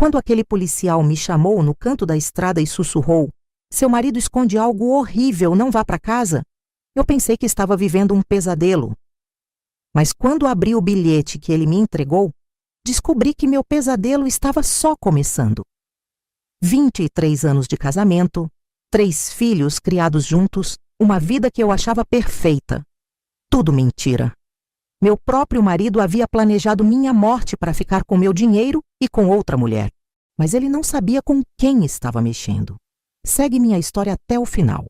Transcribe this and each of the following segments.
Quando aquele policial me chamou no canto da estrada e sussurrou: "Seu marido esconde algo horrível, não vá para casa", eu pensei que estava vivendo um pesadelo. Mas quando abri o bilhete que ele me entregou, descobri que meu pesadelo estava só começando. 23 anos de casamento, 3 filhos criados juntos, uma vida que eu achava perfeita. Tudo mentira. Meu próprio marido havia planejado minha morte para ficar com meu dinheiro e com outra mulher. Mas ele não sabia com quem estava mexendo. Segue minha história até o final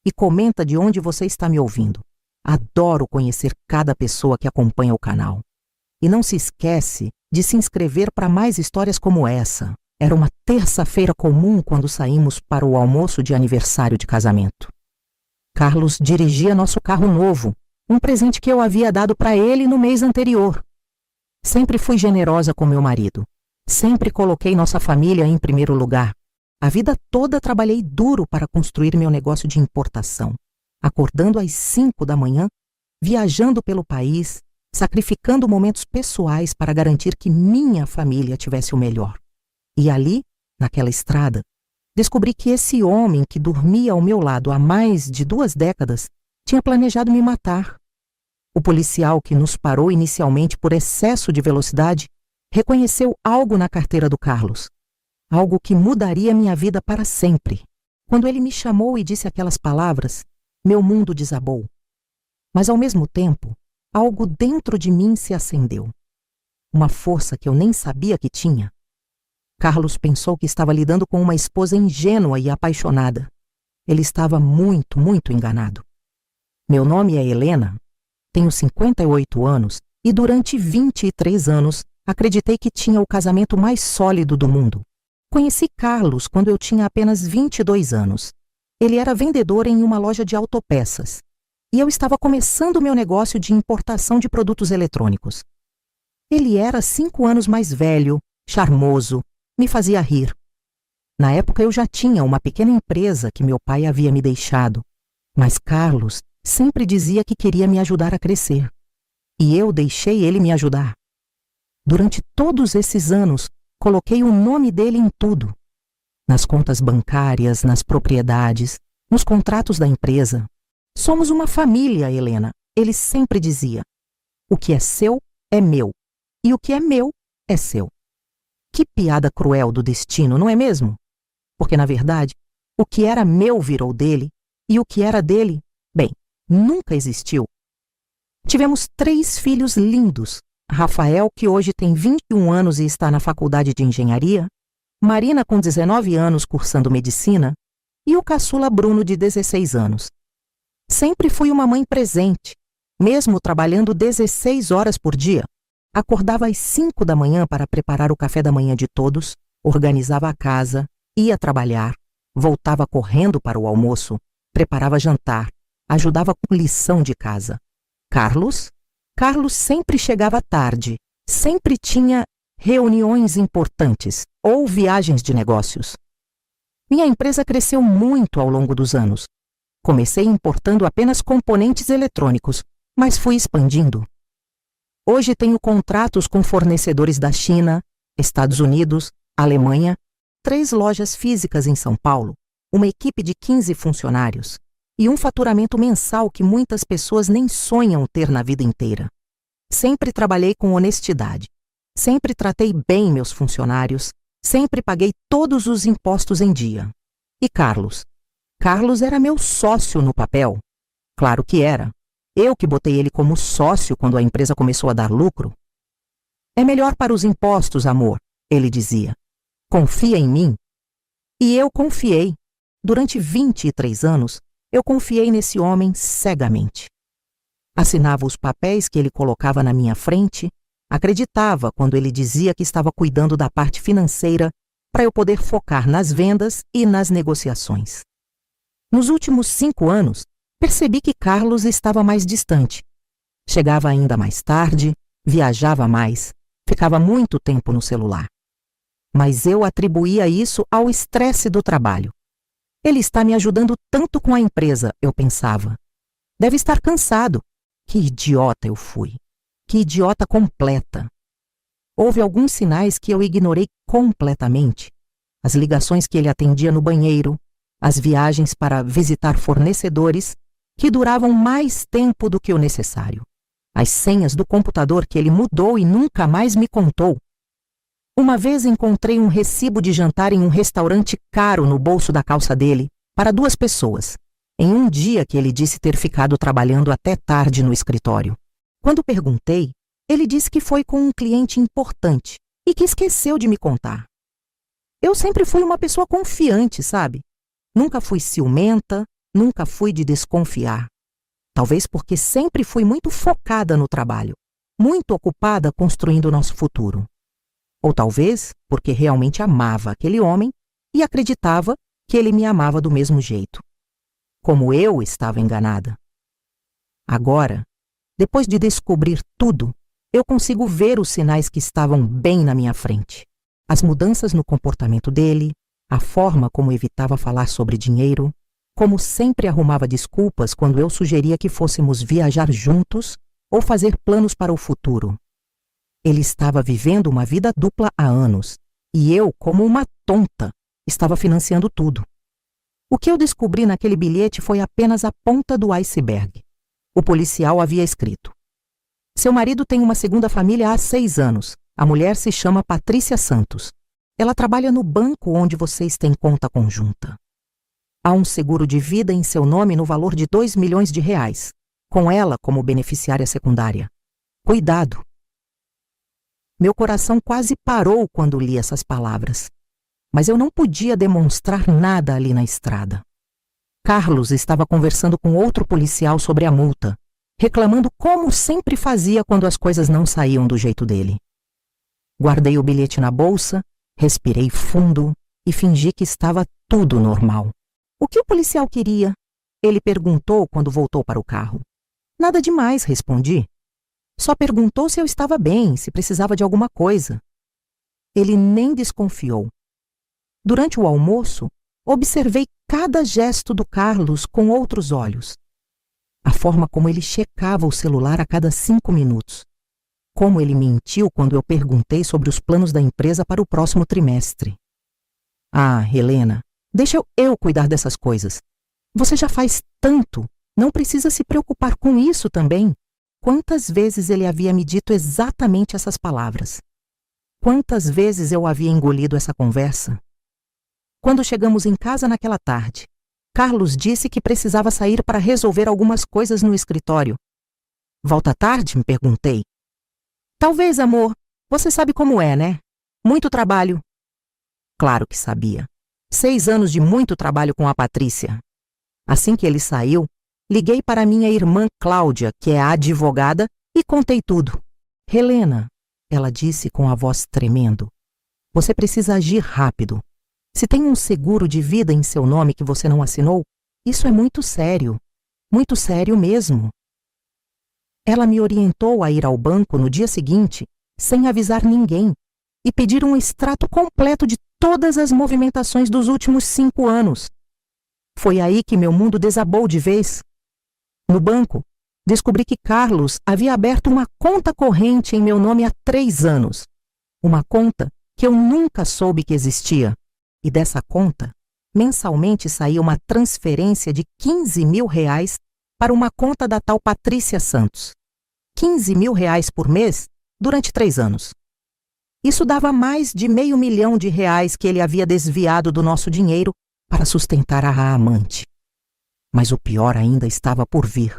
e comenta de onde você está me ouvindo. Adoro conhecer cada pessoa que acompanha o canal. E não se esquece de se inscrever para mais histórias como essa. Era uma terça-feira comum quando saímos para o almoço de aniversário de casamento. Carlos dirigia nosso carro novo, um presente que eu havia dado para ele no mês anterior. Sempre fui generosa com meu marido. Sempre coloquei nossa família em primeiro lugar. A vida toda trabalhei duro para construir meu negócio de importação, acordando às 5 da manhã, viajando pelo país, sacrificando momentos pessoais para garantir que minha família tivesse o melhor. E ali, naquela estrada, descobri que esse homem que dormia ao meu lado há mais de 2 décadas tinha planejado me matar. O policial que nos parou inicialmente por excesso de velocidade reconheceu algo na carteira do Carlos. Algo que mudaria minha vida para sempre. Quando ele me chamou e disse aquelas palavras, meu mundo desabou. Mas ao mesmo tempo, algo dentro de mim se acendeu. Uma força que eu nem sabia que tinha. Carlos pensou que estava lidando com uma esposa ingênua e apaixonada. Ele estava muito, muito enganado. Meu nome é Helena, tenho 58 anos e durante 23 anos acreditei que tinha o casamento mais sólido do mundo. Conheci Carlos quando eu tinha apenas 22 anos. Ele era vendedor em uma loja de autopeças e eu estava começando meu negócio de importação de produtos eletrônicos. Ele era 5 anos mais velho, charmoso, me fazia rir. Na época eu já tinha uma pequena empresa que meu pai havia me deixado, mas Carlos sempre dizia que queria me ajudar a crescer. E eu deixei ele me ajudar. Durante todos esses anos, coloquei o nome dele em tudo. Nas contas bancárias, nas propriedades, nos contratos da empresa. Somos uma família, Helena, ele sempre dizia. O que é seu é meu, e o que é meu é seu. Que piada cruel do destino, não é mesmo? Porque, na verdade, o que era meu virou dele, e o que era dele, bem, nunca existiu. Tivemos 3 filhos lindos. Rafael, que hoje tem 21 anos e está na faculdade de engenharia, Marina, com 19 anos, cursando medicina, e o caçula Bruno, de 16 anos. Sempre fui uma mãe presente, mesmo trabalhando 16 horas por dia. Acordava às 5 da manhã para preparar o café da manhã de todos, organizava a casa, ia trabalhar, voltava correndo para o almoço, preparava jantar, ajudava com lição de casa. Carlos sempre chegava tarde, sempre tinha reuniões importantes ou viagens de negócios. Minha empresa cresceu muito ao longo dos anos. Comecei importando apenas componentes eletrônicos, mas fui expandindo. Hoje tenho contratos com fornecedores da China, Estados Unidos, Alemanha, 3 lojas físicas em São Paulo, uma equipe de 15 funcionários e um faturamento mensal que muitas pessoas nem sonham ter na vida inteira. Sempre trabalhei com honestidade, sempre tratei bem meus funcionários, sempre paguei todos os impostos em dia. E Carlos? Carlos era meu sócio no papel. Claro que era. Eu que botei ele como sócio quando a empresa começou a dar lucro. É melhor para os impostos, amor, ele dizia. Confia em mim. E eu confiei. Durante 23 anos, eu confiei nesse homem cegamente. Assinava os papéis que ele colocava na minha frente, acreditava quando ele dizia que estava cuidando da parte financeira para eu poder focar nas vendas e nas negociações. Nos últimos 5 anos, percebi que Carlos estava mais distante. Chegava ainda mais tarde, viajava mais, ficava muito tempo no celular. Mas eu atribuía isso ao estresse do trabalho. Ele está me ajudando tanto com a empresa, eu pensava. Deve estar cansado. Que idiota eu fui. Que idiota completa. Houve alguns sinais que eu ignorei completamente. As ligações que ele atendia no banheiro, as viagens para visitar fornecedores, que duravam mais tempo do que o necessário. As senhas do computador que ele mudou e nunca mais me contou. Uma vez encontrei um recibo de jantar em um restaurante caro no bolso da calça dele, para 2 pessoas, em um dia que ele disse ter ficado trabalhando até tarde no escritório. Quando perguntei, ele disse que foi com um cliente importante e que esqueceu de me contar. Eu sempre fui uma pessoa confiante, sabe? Nunca fui ciumenta, nunca fui de desconfiar. Talvez porque sempre fui muito focada no trabalho, muito ocupada construindo o nosso futuro. Ou talvez porque realmente amava aquele homem e acreditava que ele me amava do mesmo jeito. Como eu estava enganada. Agora, depois de descobrir tudo, eu consigo ver os sinais que estavam bem na minha frente. As mudanças no comportamento dele, a forma como evitava falar sobre dinheiro, como sempre arrumava desculpas quando eu sugeria que fôssemos viajar juntos ou fazer planos para o futuro. Ele estava vivendo uma vida dupla há anos, e eu, como uma tonta, estava financiando tudo. O que eu descobri naquele bilhete foi apenas a ponta do iceberg. O policial havia escrito: seu marido tem uma segunda família há 6 anos. A mulher se chama Patrícia Santos. Ela trabalha no banco onde vocês têm conta conjunta. Há um seguro de vida em seu nome no valor de R$ 2 milhões, com ela como beneficiária secundária. Cuidado! Meu coração quase parou quando li essas palavras, mas eu não podia demonstrar nada ali na estrada. Carlos estava conversando com outro policial sobre a multa, reclamando como sempre fazia quando as coisas não saíam do jeito dele. Guardei o bilhete na bolsa, respirei fundo e fingi que estava tudo normal. O que o policial queria? Ele perguntou quando voltou para o carro. Nada demais, respondi. Só perguntou se eu estava bem, se precisava de alguma coisa. Ele nem desconfiou. Durante o almoço, observei cada gesto do Carlos com outros olhos. A forma como ele checava o celular a cada 5 minutos. Como ele mentiu quando eu perguntei sobre os planos da empresa para o próximo trimestre. Ah, Helena, deixa eu cuidar dessas coisas. Você já faz tanto, não precisa se preocupar com isso também. Quantas vezes ele havia me dito exatamente essas palavras? Quantas vezes eu havia engolido essa conversa? Quando chegamos em casa naquela tarde, Carlos disse que precisava sair para resolver algumas coisas no escritório. Volta tarde? Me perguntei. Talvez, amor. Você sabe como é, né? Muito trabalho. Claro que sabia. 6 anos de muito trabalho com a Patrícia. Assim que ele saiu, liguei para minha irmã Cláudia, que é a advogada, e contei tudo. Helena, ela disse com a voz tremendo, você precisa agir rápido. Se tem um seguro de vida em seu nome que você não assinou, isso é muito sério mesmo. Ela me orientou a ir ao banco no dia seguinte, sem avisar ninguém, e pedir um extrato completo de todas as movimentações dos últimos 5 anos. Foi aí que meu mundo desabou de vez. No banco, descobri que Carlos havia aberto uma conta corrente em meu nome há 3 anos. Uma conta que eu nunca soube que existia. E dessa conta, mensalmente saía uma transferência de R$ 15 mil para uma conta da tal Patrícia Santos. R$ 15 mil por mês durante 3 anos. Isso dava mais de R$ 500 mil que ele havia desviado do nosso dinheiro para sustentar a amante. Mas o pior ainda estava por vir.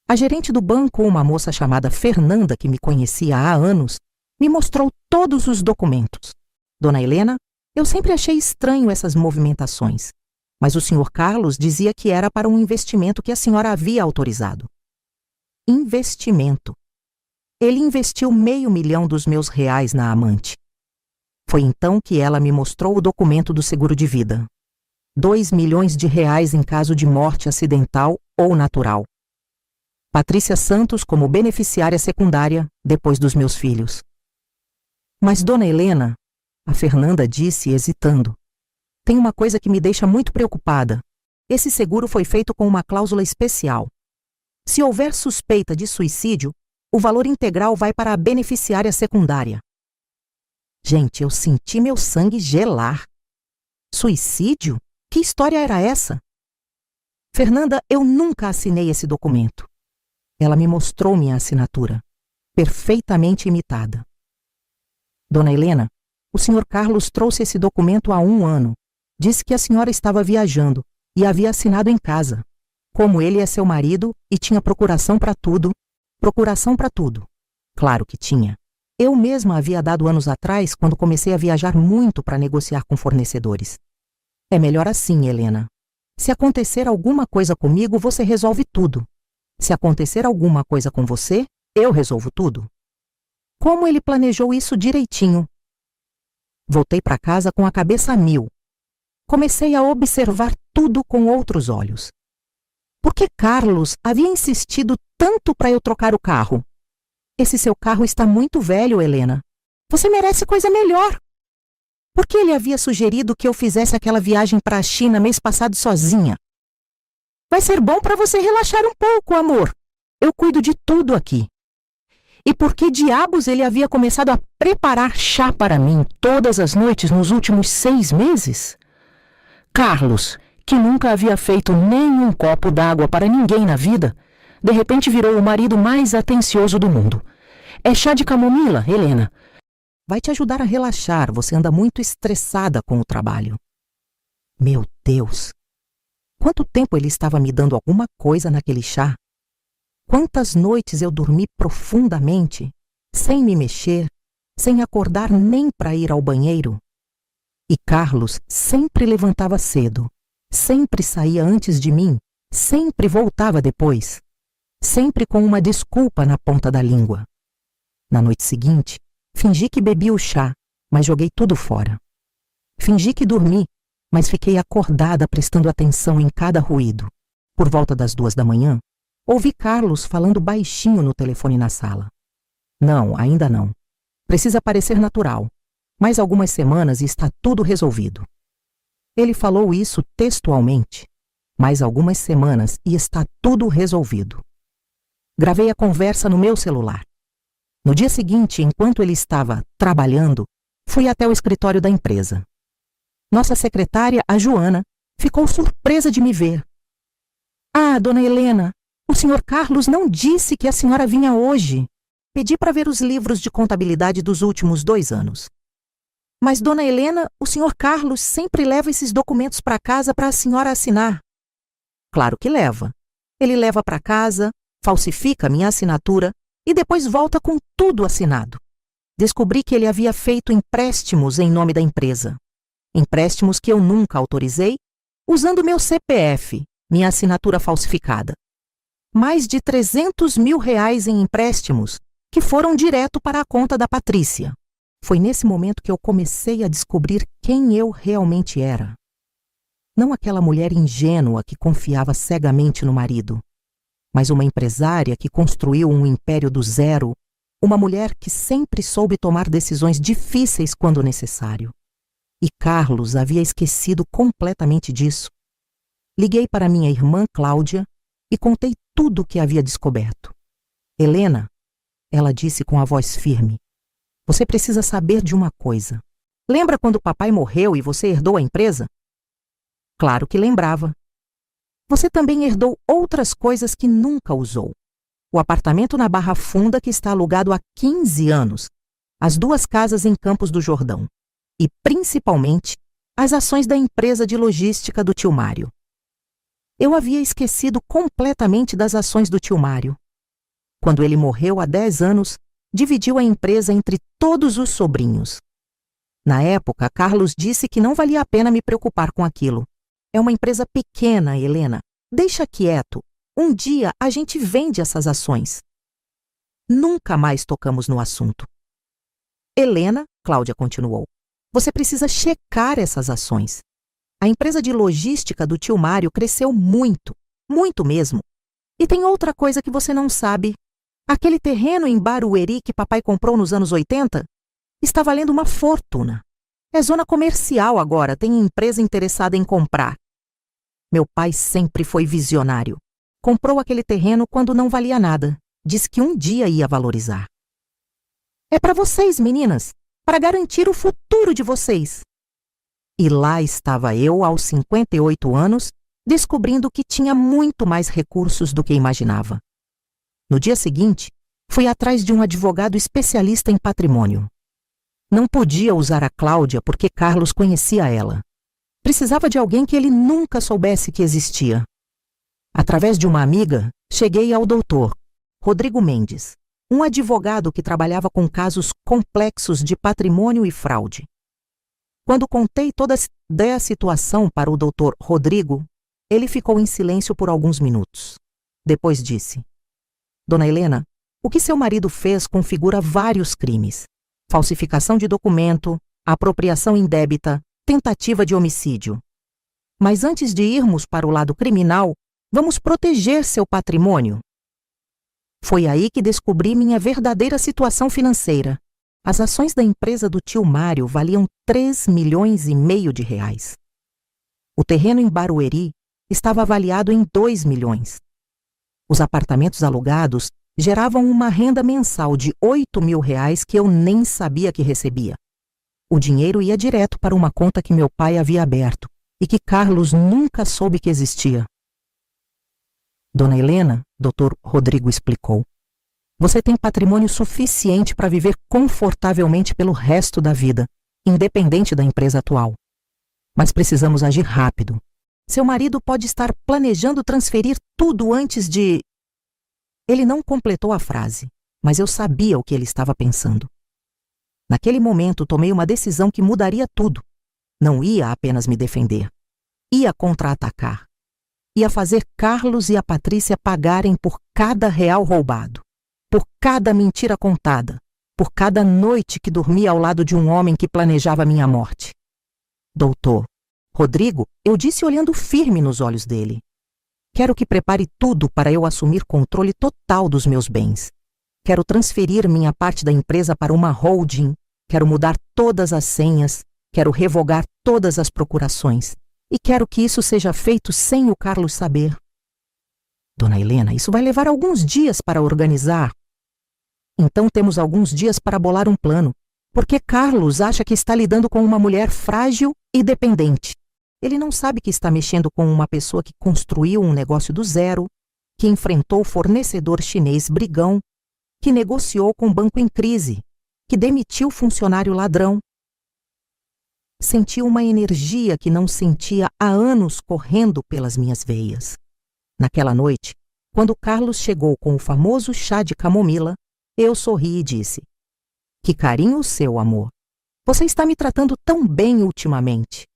A gerente do banco, uma moça chamada Fernanda, que me conhecia há anos, me mostrou todos os documentos. Dona Helena, eu sempre achei estranho essas movimentações, mas o Sr. Carlos dizia que era para um investimento que a senhora havia autorizado. Investimento. Ele investiu R$ 500 mil dos meus reais na amante. Foi então que ela me mostrou o documento do seguro de vida. R$ 2 milhões em caso de morte acidental ou natural. Patrícia Santos como beneficiária secundária depois dos meus filhos. Mas, Dona Helena, a Fernanda disse, hesitando, tem uma coisa que me deixa muito preocupada. Esse seguro foi feito com uma cláusula especial. Se houver suspeita de suicídio, o valor integral vai para a beneficiária secundária. Gente, eu senti meu sangue gelar. Suicídio? Que história era essa? Fernanda, eu nunca assinei esse documento. Ela me mostrou minha assinatura, perfeitamente imitada. Dona Helena, o Sr. Carlos trouxe esse documento há 1 ano. Disse que a senhora estava viajando e havia assinado em casa. Como ele é seu marido e tinha procuração para tudo. Procuração para tudo. Claro que tinha. Eu mesma havia dado anos atrás quando comecei a viajar muito para negociar com fornecedores. É melhor assim, Helena. Se acontecer alguma coisa comigo, você resolve tudo. Se acontecer alguma coisa com você, eu resolvo tudo. Como ele planejou isso direitinho? Voltei para casa com a cabeça a mil. Comecei a observar tudo com outros olhos. Por que Carlos havia insistido tanto para eu trocar o carro? Esse seu carro está muito velho, Helena. Você merece coisa melhor. Por que ele havia sugerido que eu fizesse aquela viagem para a China mês passado sozinha? Vai ser bom para você relaxar um pouco, amor. Eu cuido de tudo aqui. E por que diabos ele havia começado a preparar chá para mim todas as noites nos últimos 6 meses? Carlos, que nunca havia feito nem um copo d'água para ninguém na vida, de repente virou o marido mais atencioso do mundo. É chá de camomila, Helena. Vai te ajudar a relaxar, você anda muito estressada com o trabalho. Meu Deus! Quanto tempo ele estava me dando alguma coisa naquele chá? Quantas noites eu dormi profundamente, sem me mexer, sem acordar nem para ir ao banheiro? E Carlos sempre levantava cedo, sempre saía antes de mim, sempre voltava depois, sempre com uma desculpa na ponta da língua. Na noite seguinte, fingi que bebi o chá, mas joguei tudo fora. Fingi que dormi, mas fiquei acordada prestando atenção em cada ruído. Por volta das 2 da manhã, ouvi Carlos falando baixinho no telefone na sala. Não, ainda não. Precisa parecer natural. Mais algumas semanas e está tudo resolvido. Ele falou isso textualmente. Mais algumas semanas e está tudo resolvido. Gravei a conversa no meu celular. No dia seguinte, enquanto ele estava trabalhando, fui até o escritório da empresa. Nossa secretária, a Joana, ficou surpresa de me ver. Ah, dona Helena, o Sr. Carlos não disse que a senhora vinha hoje. Pedi para ver os livros de contabilidade dos últimos 2 anos. Mas, dona Helena, o Sr. Carlos sempre leva esses documentos para casa para a senhora assinar. Claro que leva. Ele leva para casa, falsifica minha assinatura e depois volta com tudo assinado. Descobri que ele havia feito empréstimos em nome da empresa. Empréstimos que eu nunca autorizei, usando meu CPF, minha assinatura falsificada. Mais de R$300 mil em empréstimos, que foram direto para a conta da Patrícia. Foi nesse momento que eu comecei a descobrir quem eu realmente era. Não aquela mulher ingênua que confiava cegamente no marido, mas uma empresária que construiu um império do zero, uma mulher que sempre soube tomar decisões difíceis quando necessário. E Carlos havia esquecido completamente disso. Liguei para minha irmã Cláudia e contei tudo o que havia descoberto. Helena, ela disse com a voz firme, você precisa saber de uma coisa. Lembra quando papai morreu e você herdou a empresa? Claro que lembrava. Você também herdou outras coisas que nunca usou. O apartamento na Barra Funda que está alugado há 15 anos, as 2 casas em Campos do Jordão e, principalmente, as ações da empresa de logística do tio Mário. Eu havia esquecido completamente das ações do tio Mário. Quando ele morreu há 10 anos, dividiu a empresa entre todos os sobrinhos. Na época, Carlos disse que não valia a pena me preocupar com aquilo. É uma empresa pequena, Helena. Deixa quieto. Um dia a gente vende essas ações. Nunca mais tocamos no assunto. Helena, Cláudia continuou, você precisa checar essas ações. A empresa de logística do tio Mário cresceu muito, muito mesmo. E tem outra coisa que você não sabe. Aquele terreno em Barueri que papai comprou nos anos 80 está valendo uma fortuna. É zona comercial agora, tem empresa interessada em comprar. Meu pai sempre foi visionário. Comprou aquele terreno quando não valia nada. Disse que um dia ia valorizar. É para vocês, meninas. para garantir o futuro de vocês. E lá estava eu, aos 58 anos, descobrindo que tinha muito mais recursos do que imaginava. No dia seguinte, fui atrás de um advogado especialista em patrimônio. Não podia usar a Cláudia porque Carlos conhecia ela. Precisava de alguém que ele nunca soubesse que existia. Através de uma amiga, cheguei ao doutor Rodrigo Mendes, um advogado que trabalhava com casos complexos de patrimônio e fraude. Quando contei toda a situação para o doutor Rodrigo, ele ficou em silêncio por alguns minutos. Depois disse: Dona Helena, o que seu marido fez configura vários crimes: falsificação de documento, apropriação indébita, tentativa de homicídio. Mas antes de irmos para o lado criminal, vamos proteger seu patrimônio. Foi aí que descobri minha verdadeira situação financeira. As ações da empresa do tio Mário valiam 3,5 milhões de reais. O terreno em Barueri estava avaliado em 2 milhões. Os apartamentos alugados geravam uma renda mensal de 8 mil reais que eu nem sabia que recebia. O dinheiro ia direto para uma conta que meu pai havia aberto e que Carlos nunca soube que existia. Dona Helena, Dr. Rodrigo explicou, você tem patrimônio suficiente para viver confortavelmente pelo resto da vida, independente da empresa atual. Mas precisamos agir rápido. Seu marido pode estar planejando transferir tudo antes de... Ele não completou a frase, mas eu sabia o que ele estava pensando. Naquele momento, tomei uma decisão que mudaria tudo. Não ia apenas me defender. Ia contra-atacar. Ia fazer Carlos e a Patrícia pagarem por cada real roubado, por cada mentira contada, por cada noite que dormia ao lado de um homem que planejava minha morte. Doutor Rodrigo, eu disse olhando firme nos olhos dele. Quero que prepare tudo para eu assumir controle total dos meus bens. Quero transferir minha parte da empresa para uma holding, quero mudar todas as senhas, quero revogar todas as procurações. E quero que isso seja feito sem o Carlos saber. Dona Helena, isso vai levar alguns dias para organizar. Então temos alguns dias para bolar um plano, porque Carlos acha que está lidando com uma mulher frágil e dependente. Ele não sabe que está mexendo com uma pessoa que construiu um negócio do zero, que enfrentou fornecedor chinês brigão, que negociou com banco em crise, que demitiu funcionário ladrão. Senti uma energia que não sentia há anos correndo pelas minhas veias. Naquela noite, quando Carlos chegou com o famoso chá de camomila, eu sorri e disse: que carinho seu, amor. Você está me tratando tão bem ultimamente.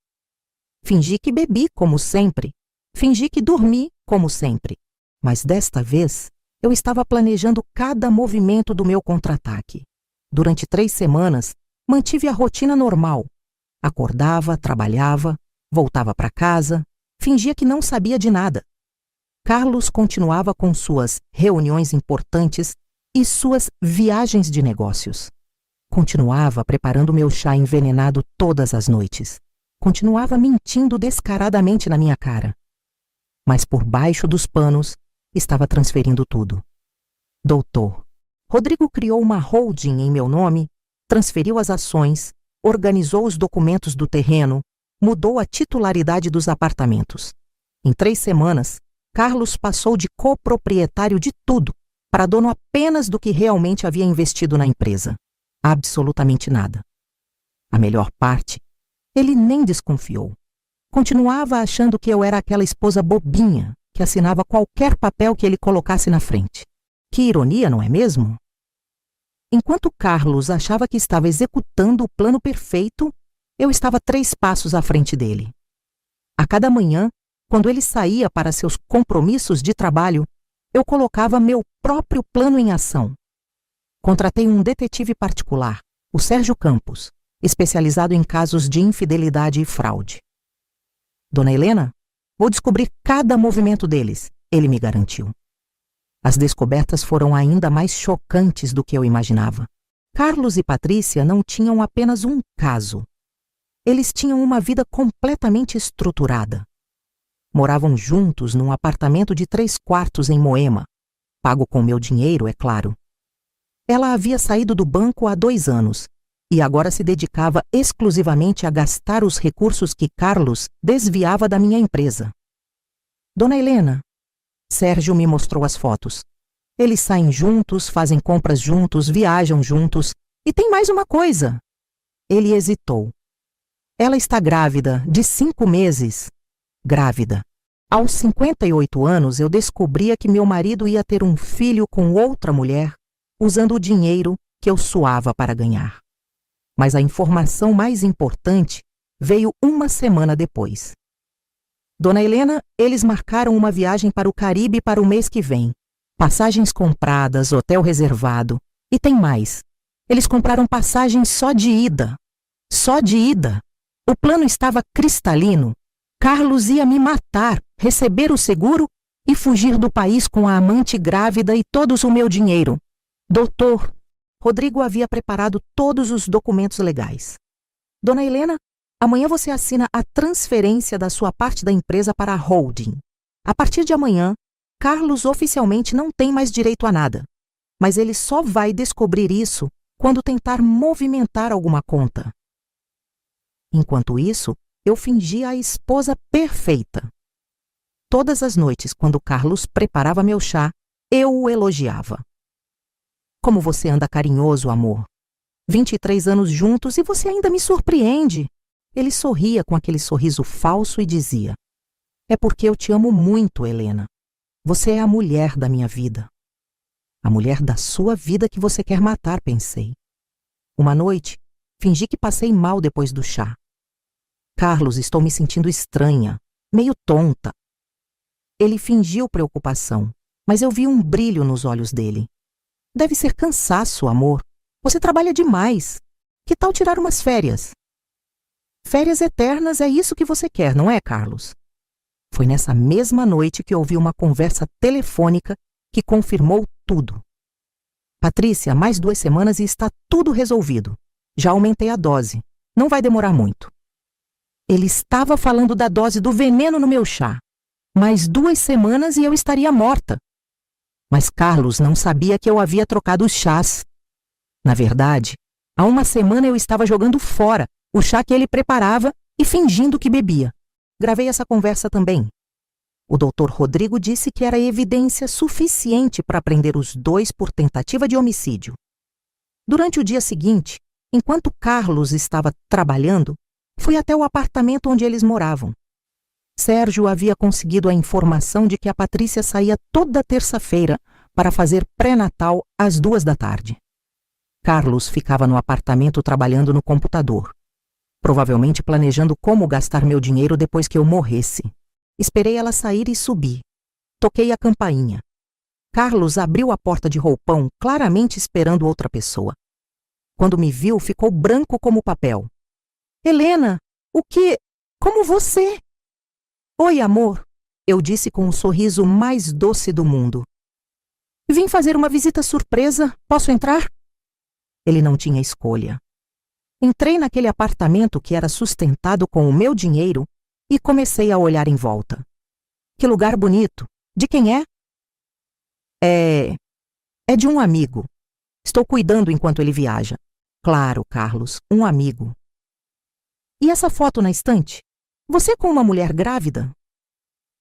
Fingi que bebi, como sempre. Fingi que dormi, como sempre. Mas desta vez, eu estava planejando cada movimento do meu contra-ataque. Durante 3 semanas, mantive a rotina normal. Acordava, trabalhava, voltava para casa, fingia que não sabia de nada. Carlos continuava com suas reuniões importantes e suas viagens de negócios. Continuava preparando meu chá envenenado todas as noites. Continuava mentindo descaradamente na minha cara. Mas por baixo dos panos, estava transferindo tudo. Doutor Rodrigo criou uma holding em meu nome, transferiu as ações, organizou os documentos do terreno, mudou a titularidade dos apartamentos. Em 3 semanas, Carlos passou de coproprietário de tudo para dono apenas do que realmente havia investido na empresa. Absolutamente nada. A melhor parte, ele nem desconfiou. Continuava achando que eu era aquela esposa bobinha que assinava qualquer papel que ele colocasse na frente. Que ironia, não é mesmo? Enquanto Carlos achava que estava executando o plano perfeito, eu estava 3 passos à frente dele. A cada manhã, quando ele saía para seus compromissos de trabalho, eu colocava meu próprio plano em ação. Contratei um detetive particular, o Sérgio Campos, especializado em casos de infidelidade e fraude. Dona Helena, vou descobrir cada movimento deles, ele me garantiu. As descobertas foram ainda mais chocantes do que eu imaginava. Carlos e Patrícia não tinham apenas um caso. Eles tinham uma vida completamente estruturada. Moravam juntos num apartamento de 3 quartos em Moema, pago com meu dinheiro, é claro. Ela havia saído do banco há 2 anos e agora se dedicava exclusivamente a gastar os recursos que Carlos desviava da minha empresa. Dona Helena, Sérgio me mostrou as fotos. Eles saem juntos, fazem compras juntos, viajam juntos. E tem mais uma coisa. Ele hesitou. Ela está grávida, de 5 meses. Grávida. Aos 58 anos, eu descobria que meu marido ia ter um filho com outra mulher, usando o dinheiro que eu suava para ganhar. Mas a informação mais importante veio uma semana depois. Dona Helena, eles marcaram uma viagem para o Caribe para o mês que vem. Passagens compradas, hotel reservado. E tem mais. Eles compraram passagens só de ida. Só de ida. O plano estava cristalino. Carlos ia me matar, receber o seguro e fugir do país com a amante grávida e todos o meu dinheiro. Doutor, Rodrigo havia preparado todos os documentos legais. Dona Helena, amanhã você assina a transferência da sua parte da empresa para a holding. A partir de amanhã, Carlos oficialmente não tem mais direito a nada. Mas ele só vai descobrir isso quando tentar movimentar alguma conta. Enquanto isso, eu fingia a esposa perfeita. Todas as noites, quando Carlos preparava meu chá, eu o elogiava. Como você anda carinhoso, amor. 23 anos juntos e você ainda me surpreende. Ele sorria com aquele sorriso falso e dizia: é porque eu te amo muito, Helena. Você é a mulher da minha vida. A mulher da sua vida que você quer matar, pensei. Uma noite, fingi que passei mal depois do chá. Carlos, estou me sentindo estranha, meio tonta. Ele fingiu preocupação, mas eu vi um brilho nos olhos dele. Deve ser cansaço, amor. Você trabalha demais. Que tal tirar umas férias? Férias eternas é isso que você quer, não é, Carlos? Foi nessa mesma noite que ouvi uma conversa telefônica que confirmou tudo. Patrícia, mais 2 semanas e está tudo resolvido. Já aumentei a dose. Não vai demorar muito. Ele estava falando da dose do veneno no meu chá. Mais 2 semanas e eu estaria morta. Mas Carlos não sabia que eu havia trocado os chás. Na verdade, há 1 semana eu estava jogando fora o chá que ele preparava e fingindo que bebia. Gravei essa conversa também. O doutor Rodrigo disse que era evidência suficiente para prender os 2 por tentativa de homicídio. Durante o dia seguinte, enquanto Carlos estava trabalhando, fui até o apartamento onde eles moravam. Sérgio havia conseguido a informação de que a Patrícia saía toda terça-feira para fazer pré-natal às 2 da tarde. Carlos ficava no apartamento trabalhando no computador, provavelmente planejando como gastar meu dinheiro depois que eu morresse. Esperei ela sair e subi. Toquei a campainha. Carlos abriu a porta de roupão, claramente esperando outra pessoa. Quando me viu, ficou branco como papel. Helena, o que? Como você? Oi, amor, eu disse com o sorriso mais doce do mundo. Vim fazer uma visita surpresa. Posso entrar? Ele não tinha escolha. Entrei naquele apartamento que era sustentado com o meu dinheiro e comecei a olhar em volta. Que lugar bonito. De quem é? É de um amigo. Estou cuidando enquanto ele viaja. Claro, Carlos, um amigo. E essa foto na estante? Você com uma mulher grávida?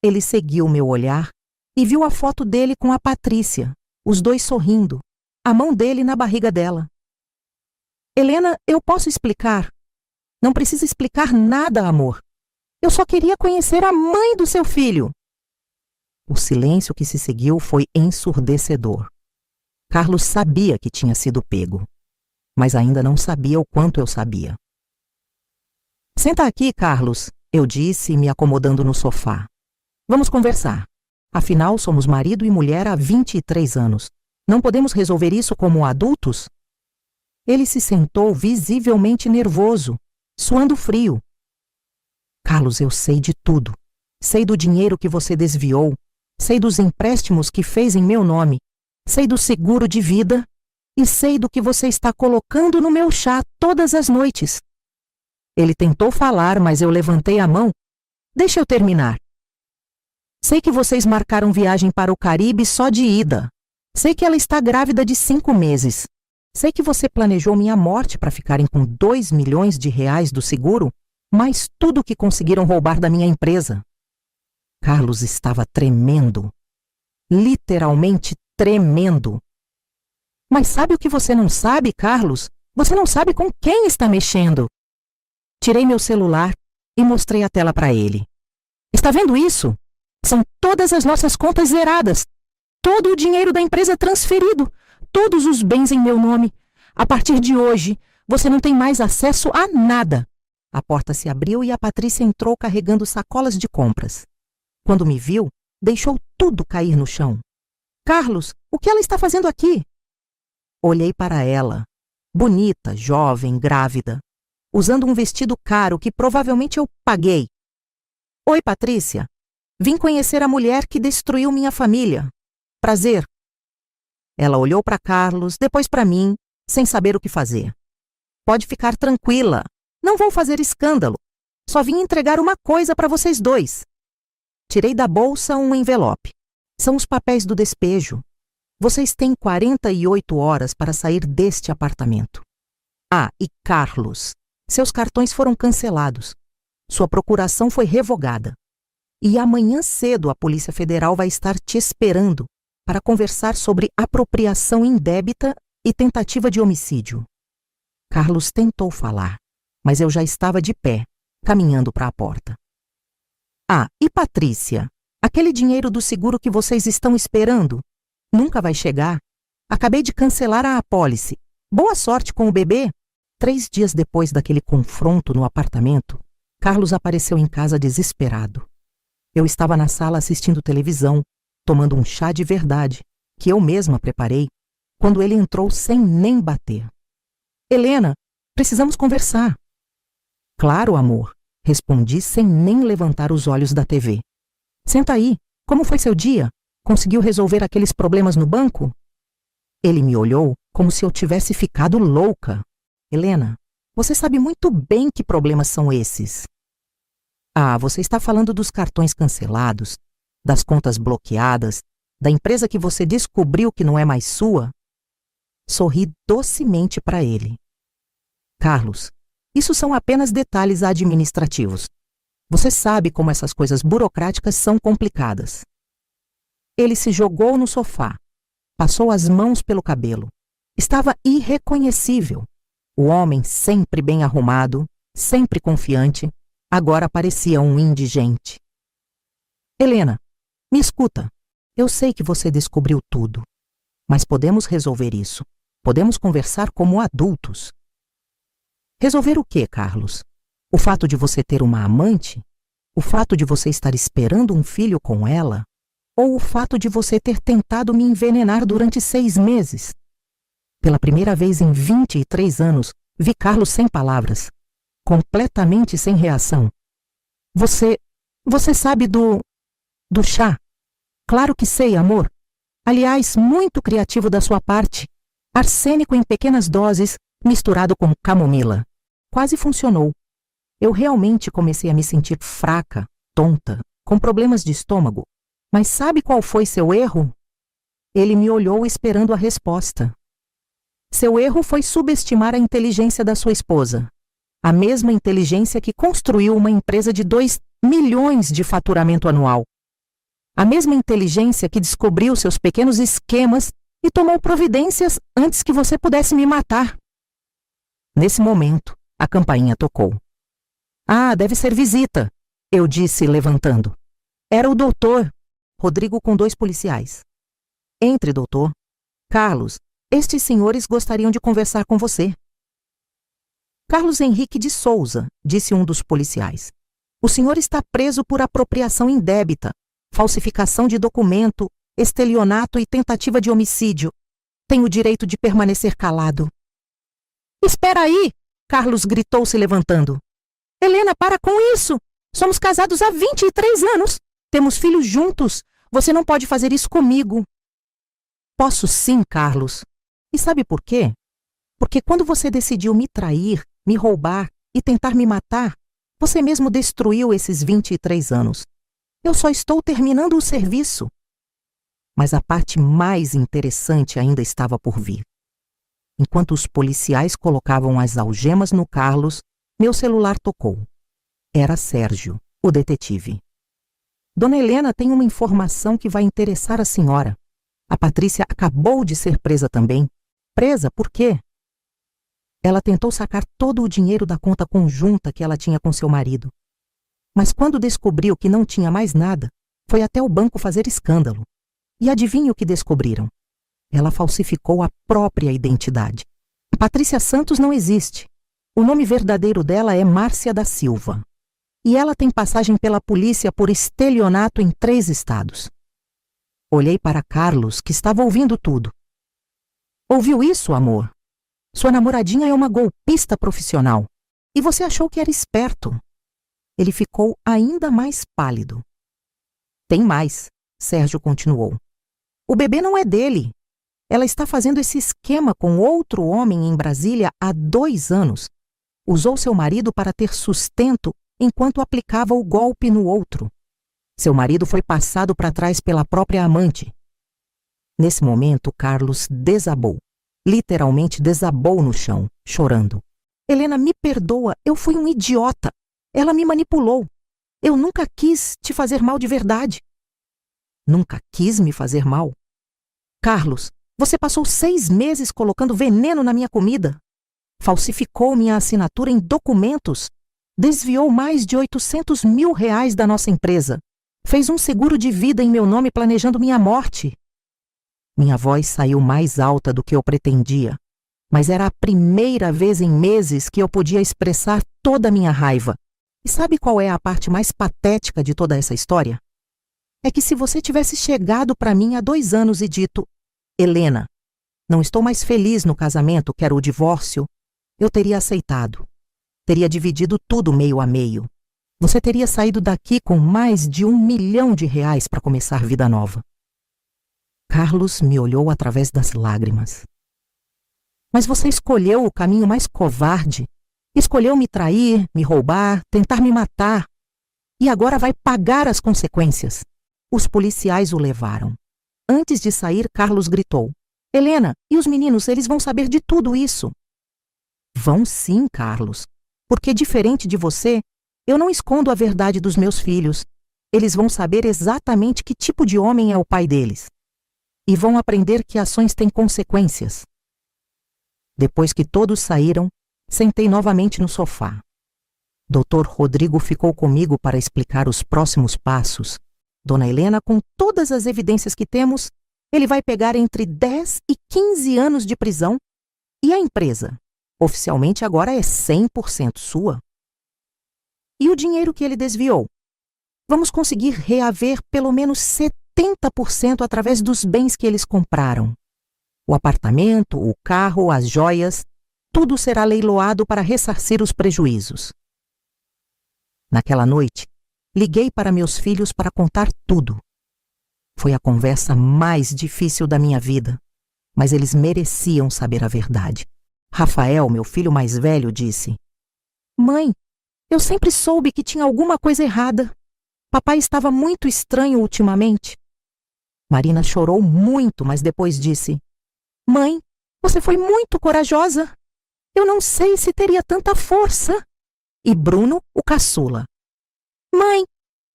Ele seguiu meu olhar e viu a foto dele com a Patrícia, os 2 sorrindo, a mão dele na barriga dela. Helena, eu posso explicar? Não precisa explicar nada, amor. Eu só queria conhecer a mãe do seu filho. O silêncio que se seguiu foi ensurdecedor. Carlos sabia que tinha sido pego, mas ainda não sabia o quanto eu sabia. Senta aqui, Carlos, eu disse, me acomodando no sofá. Vamos conversar. Afinal, somos marido e mulher há 23 anos. Não podemos resolver isso como adultos? Ele se sentou visivelmente nervoso, suando frio. Carlos, eu sei de tudo. Sei do dinheiro que você desviou. Sei dos empréstimos que fez em meu nome. Sei do seguro de vida. E sei do que você está colocando no meu chá todas as noites. Ele tentou falar, mas eu levantei a mão. Deixa eu terminar. Sei que vocês marcaram viagem para o Caribe só de ida. Sei que ela está grávida de 5 meses. Sei que você planejou minha morte para ficarem com 2 milhões de reais do seguro, mais tudo que conseguiram roubar da minha empresa. Carlos estava tremendo. Literalmente tremendo. Mas sabe o que você não sabe, Carlos? Você não sabe com quem está mexendo. Tirei meu celular e mostrei a tela para ele. Está vendo isso? São todas as nossas contas zeradas. Todo o dinheiro da empresa transferido. Todos os bens em meu nome. A partir de hoje, você não tem mais acesso a nada. A porta se abriu e a Patrícia entrou carregando sacolas de compras. Quando me viu, deixou tudo cair no chão. Carlos, o que ela está fazendo aqui? Olhei para ela. Bonita, jovem, grávida. Usando um vestido caro que provavelmente eu paguei. Oi, Patrícia. Vim conhecer a mulher que destruiu minha família. Prazer. Ela olhou para Carlos, depois para mim, sem saber o que fazer. Pode ficar tranquila. Não vou fazer escândalo. Só vim entregar uma coisa para vocês dois. Tirei da bolsa um envelope. São os papéis do despejo. Vocês têm 48 horas para sair deste apartamento. Ah, e Carlos, seus cartões foram cancelados. Sua procuração foi revogada. E amanhã cedo a Polícia Federal vai estar te esperando para conversar sobre apropriação indébita e tentativa de homicídio. Carlos tentou falar, mas eu já estava de pé, caminhando para a porta. Ah, e Patrícia, aquele dinheiro do seguro que vocês estão esperando nunca vai chegar. Acabei de cancelar a apólice. Boa sorte com o bebê. 3 dias depois daquele confronto no apartamento, Carlos apareceu em casa desesperado. Eu estava na sala assistindo televisão, tomando um chá de verdade, que eu mesma preparei, quando ele entrou sem nem bater. Helena, precisamos conversar. Claro, amor, respondi sem nem levantar os olhos da TV. Senta aí, como foi seu dia? Conseguiu resolver aqueles problemas no banco? Ele me olhou como se eu tivesse ficado louca. Helena, você sabe muito bem que problemas são esses. Ah, você está falando dos cartões cancelados, das contas bloqueadas, da empresa que você descobriu que não é mais sua? Sorri docemente para ele. Carlos, isso são apenas detalhes administrativos. Você sabe como essas coisas burocráticas são complicadas. Ele se jogou no sofá, passou as mãos pelo cabelo. Estava irreconhecível. O homem, sempre bem arrumado, sempre confiante, agora parecia um indigente. Helena, me escuta. Eu sei que você descobriu tudo, mas podemos resolver isso. Podemos conversar como adultos. Resolver o quê, Carlos? O fato de você ter uma amante? O fato de você estar esperando um filho com ela? Ou o fato de você ter tentado me envenenar durante 6 meses? Pela primeira vez em 23 anos, vi Carlos sem palavras, completamente sem reação. Você sabe do chá? Claro que sei, amor. Aliás, muito criativo da sua parte. Arsênico em pequenas doses, misturado com camomila. Quase funcionou. Eu realmente comecei a me sentir fraca, tonta, com problemas de estômago. Mas sabe qual foi seu erro? Ele me olhou esperando a resposta. Seu erro foi subestimar a inteligência da sua esposa. A mesma inteligência que construiu uma empresa de 2 milhões de faturamento anual. A mesma inteligência que descobriu seus pequenos esquemas e tomou providências antes que você pudesse me matar. Nesse momento, a campainha tocou. Ah, deve ser visita, eu disse, levantando. Era o doutor, Rodrigo com 2 policiais. Entre, doutor. Carlos, estes senhores gostariam de conversar com você. Carlos Henrique de Souza, disse um dos policiais. O senhor está preso por apropriação indébita, falsificação de documento, estelionato e tentativa de homicídio. Tem o direito de permanecer calado. Espera aí! Carlos gritou se levantando. Helena, para com isso! Somos casados há 23 anos! Temos filhos juntos! Você não pode fazer isso comigo! Posso sim, Carlos. E sabe por quê? Porque quando você decidiu me trair, me roubar e tentar me matar, você mesmo destruiu esses 23 anos. Eu só estou terminando o serviço. Mas a parte mais interessante ainda estava por vir. Enquanto os policiais colocavam as algemas no Carlos, meu celular tocou. Era Sérgio, o detetive. Dona Helena tem uma informação que vai interessar a senhora. A Patrícia acabou de ser presa também. Presa por quê? Ela tentou sacar todo o dinheiro da conta conjunta que ela tinha com seu marido. Mas quando descobriu que não tinha mais nada, foi até o banco fazer escândalo. E adivinhe o que descobriram? Ela falsificou a própria identidade. Patrícia Santos não existe. O nome verdadeiro dela é Márcia da Silva. E ela tem passagem pela polícia por estelionato em 3 estados. Olhei para Carlos, que estava ouvindo tudo. Ouviu isso, amor? Sua namoradinha é uma golpista profissional. E você achou que era esperto. Ele ficou ainda mais pálido. Tem mais, Sérgio continuou. O bebê não é dele. Ela está fazendo esse esquema com outro homem em Brasília há 2 anos. Usou seu marido para ter sustento enquanto aplicava o golpe no outro. Seu marido foi passado para trás pela própria amante. Nesse momento, Carlos desabou. Literalmente desabou no chão, chorando. Helena, me perdoa, eu fui um idiota. Ela me manipulou. Eu nunca quis te fazer mal de verdade. Nunca quis me fazer mal? Carlos, você passou 6 meses colocando veneno na minha comida. Falsificou minha assinatura em documentos. Desviou mais de R$800 mil da nossa empresa. Fez um seguro de vida em meu nome planejando minha morte. Minha voz saiu mais alta do que eu pretendia, mas era a primeira vez em meses que eu podia expressar toda a minha raiva. E sabe qual é a parte mais patética de toda essa história? É que se você tivesse chegado para mim há 2 anos e dito: Helena, não estou mais feliz no casamento, quero o divórcio, eu teria aceitado. Teria dividido tudo meio a meio. Você teria saído daqui com mais de R$1 milhão para começar vida nova. Carlos me olhou através das lágrimas. Mas você escolheu o caminho mais covarde. Escolheu me trair, me roubar, tentar me matar. E agora vai pagar as consequências. Os policiais o levaram. Antes de sair, Carlos gritou: Helena, e os meninos, eles vão saber de tudo isso. Vão sim, Carlos. Porque diferente de você, eu não escondo a verdade dos meus filhos. Eles vão saber exatamente que tipo de homem é o pai deles. E vão aprender que ações têm consequências. Depois que todos saíram, sentei novamente no sofá. Dr. Rodrigo ficou comigo para explicar os próximos passos. Dona Helena, com todas as evidências que temos, ele vai pegar entre 10 e 15 anos de prisão. E a empresa? Oficialmente agora é 100% sua. E o dinheiro que ele desviou? Vamos conseguir reaver pelo menos 70% através dos bens que eles compraram. O apartamento, o carro, as joias, tudo será leiloado para ressarcir os prejuízos. Naquela noite, liguei para meus filhos para contar tudo. Foi a conversa mais difícil da minha vida, mas eles mereciam saber a verdade. Rafael, meu filho mais velho, disse: Mãe, eu sempre soube que tinha alguma coisa errada. Papai estava muito estranho ultimamente. Marina chorou muito, mas depois disse: Mãe, você foi muito corajosa. Eu não sei se teria tanta força. E Bruno, o caçula: Mãe,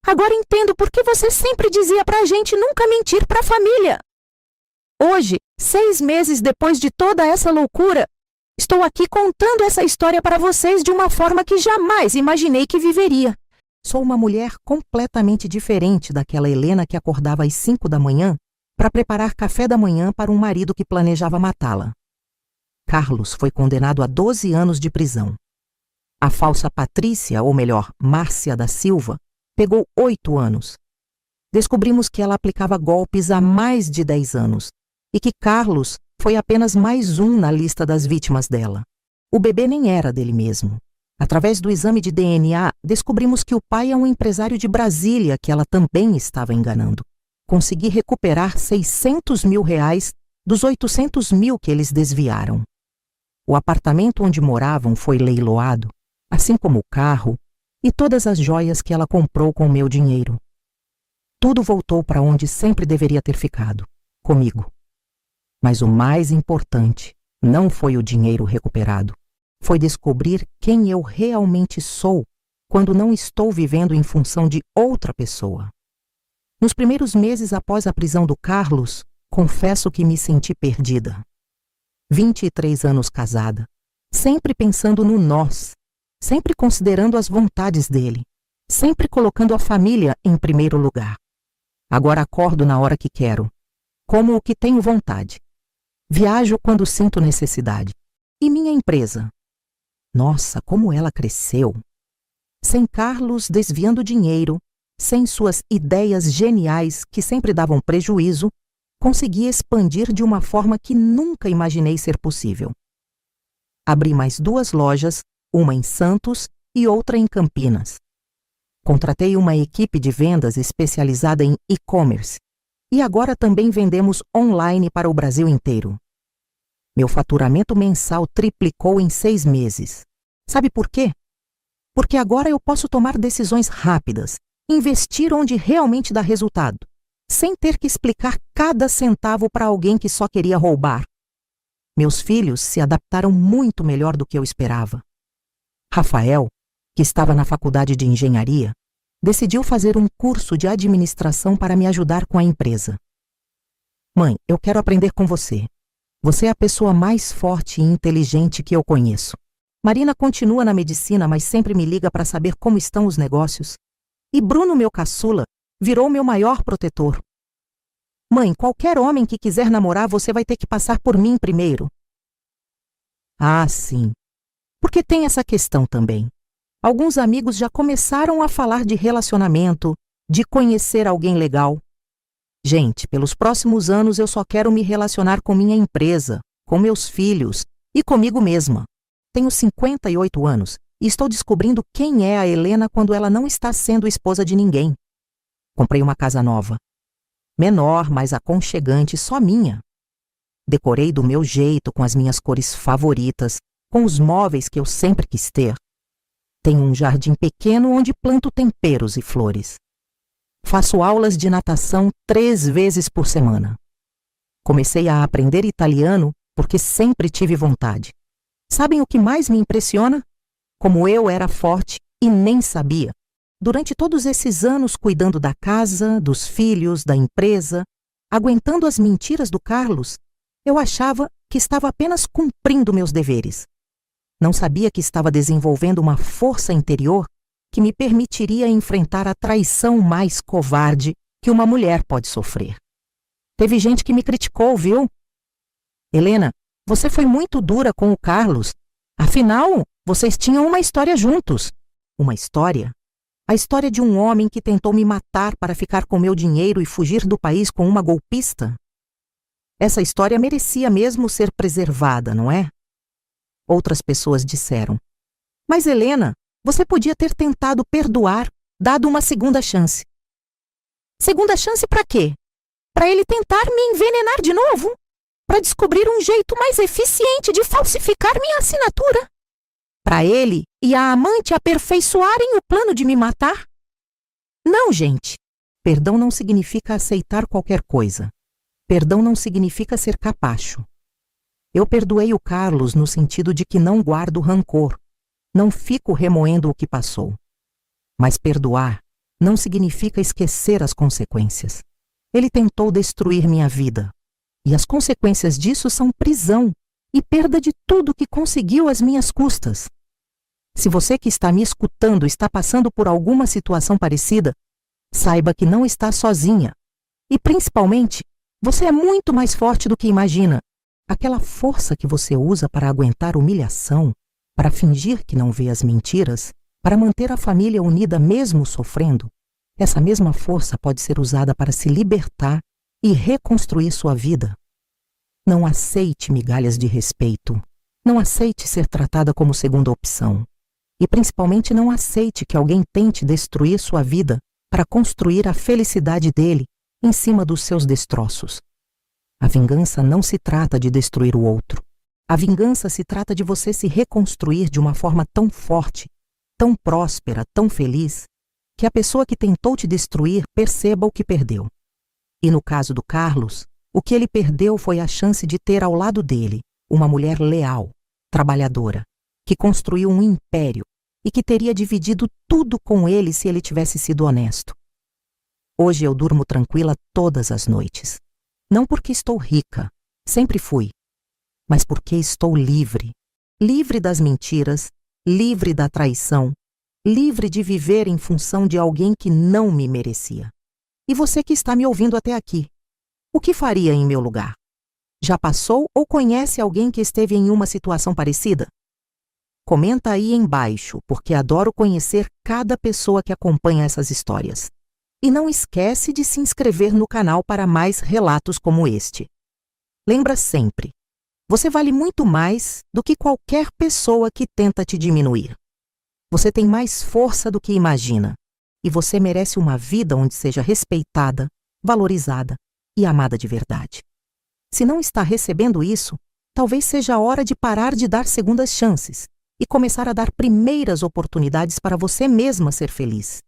agora entendo por que você sempre dizia pra gente nunca mentir pra família. Hoje, 6 meses depois de toda essa loucura, estou aqui contando essa história para vocês de uma forma que jamais imaginei que viveria. Sou uma mulher completamente diferente daquela Helena que acordava às 5 da manhã para preparar café da manhã para um marido que planejava matá-la. Carlos foi condenado a 12 anos de prisão. A falsa Patrícia, ou melhor, Márcia da Silva, pegou 8 anos. Descobrimos que ela aplicava golpes há mais de 10 anos e que Carlos foi apenas mais um na lista das vítimas dela. O bebê nem era dele mesmo. Através do exame de DNA, descobrimos que o pai é um empresário de Brasília que ela também estava enganando. Consegui recuperar R$600 mil dos R$800 mil que eles desviaram. O apartamento onde moravam foi leiloado, assim como o carro e todas as joias que ela comprou com o meu dinheiro. Tudo voltou para onde sempre deveria ter ficado, comigo. Mas o mais importante Não foi o dinheiro recuperado. Foi descobrir quem eu realmente sou quando não estou vivendo em função de outra pessoa. Nos primeiros meses após a prisão do Carlos, confesso que me senti perdida. 23 anos casada, sempre pensando no nós, sempre considerando as vontades dele, sempre colocando a família em primeiro lugar. Agora acordo na hora que quero, como o que tenho vontade. Viajo quando sinto necessidade. E minha empresa? Nossa, como ela cresceu! Sem Carlos desviando dinheiro, sem suas ideias geniais que sempre davam prejuízo, consegui expandir de uma forma que nunca imaginei ser possível. Abri mais 2 lojas, uma em Santos e outra em Campinas. Contratei uma equipe de vendas especializada em e-commerce e agora também vendemos online para o Brasil inteiro. Meu faturamento mensal triplicou em 6 meses. Sabe por quê? Porque agora eu posso tomar decisões rápidas, investir onde realmente dá resultado, sem ter que explicar cada centavo para alguém que só queria roubar. Meus filhos se adaptaram muito melhor do que eu esperava. Rafael, que estava na faculdade de engenharia, decidiu fazer um curso de administração para me ajudar com a empresa. Mãe, eu quero aprender com você. Você é a pessoa mais forte e inteligente que eu conheço. Marina continua na medicina, mas sempre me liga para saber como estão os negócios. E Bruno, meu caçula, virou meu maior protetor. Mãe, qualquer homem que quiser namorar, você vai ter que passar por mim primeiro. Ah, sim. Porque tem essa questão também. Alguns amigos já começaram a falar de relacionamento, de conhecer alguém legal. Gente, pelos próximos anos eu só quero me relacionar com minha empresa, com meus filhos e comigo mesma. Tenho 58 anos e estou descobrindo quem é a Helena quando ela não está sendo esposa de ninguém. Comprei uma casa nova. Menor, mais aconchegante, só minha. Decorei do meu jeito, com as minhas cores favoritas, com os móveis que eu sempre quis ter. Tenho um jardim pequeno onde planto temperos e flores. Faço aulas de natação 3 vezes por semana. Comecei a aprender italiano porque sempre tive vontade. Sabem o que mais me impressiona? Como eu era forte e nem sabia. Durante todos esses anos cuidando da casa, dos filhos, da empresa, aguentando as mentiras do Carlos, eu achava que estava apenas cumprindo meus deveres. Não sabia que estava desenvolvendo uma força interior que me permitiria enfrentar a traição mais covarde que uma mulher pode sofrer. Teve gente que me criticou, viu? Helena, você foi muito dura com o Carlos. Afinal, vocês tinham uma história juntos. Uma história? A história de um homem que tentou me matar para ficar com meu dinheiro e fugir do país com uma golpista? Essa história merecia mesmo ser preservada, não é? Outras pessoas disseram: mas Helena, você podia ter tentado perdoar, dado uma segunda chance. Segunda chance para quê? Para ele tentar me envenenar de novo? Para descobrir um jeito mais eficiente de falsificar minha assinatura? Para ele e a amante aperfeiçoarem o plano de me matar? Não, gente. Perdão não significa aceitar qualquer coisa. Perdão não significa ser capacho. Eu perdoei o Carlos no sentido de que não guardo rancor. Não fico remoendo o que passou. Mas perdoar não significa esquecer as consequências. Ele tentou destruir minha vida. E as consequências disso são prisão e perda de tudo que conseguiu às minhas custas. Se você que está me escutando está passando por alguma situação parecida, saiba que não está sozinha. E principalmente, você é muito mais forte do que imagina. Aquela força que você usa para aguentar humilhação, para fingir que não vê as mentiras, para manter a família unida mesmo sofrendo, essa mesma força pode ser usada para se libertar e reconstruir sua vida. Não aceite migalhas de respeito. Não aceite ser tratada como segunda opção. E principalmente não aceite que alguém tente destruir sua vida para construir a felicidade dele em cima dos seus destroços. A vingança não se trata de destruir o outro. A vingança se trata de você se reconstruir de uma forma tão forte, tão próspera, tão feliz, que a pessoa que tentou te destruir perceba o que perdeu. E no caso do Carlos, o que ele perdeu foi a chance de ter ao lado dele Uma mulher leal, trabalhadora, que construiu um império e que teria dividido tudo com ele se ele tivesse sido honesto. Hoje eu durmo tranquila todas as noites. Não porque estou rica, sempre fui, mas porque estou livre. Livre das mentiras, livre da traição, livre de viver em função de alguém que não me merecia. E você que está me ouvindo até aqui, o que faria em meu lugar? Já passou ou conhece alguém que esteve em uma situação parecida? Comenta aí embaixo, porque adoro conhecer cada pessoa que acompanha essas histórias. E não esquece de se inscrever no canal para mais relatos como este. Lembra sempre, você vale muito mais do que qualquer pessoa que tenta te diminuir. Você tem mais força do que imagina. E você merece uma vida onde seja respeitada, valorizada e amada de verdade. Se não está recebendo isso, talvez seja a hora de parar de dar segundas chances e começar a dar primeiras oportunidades para você mesma ser feliz.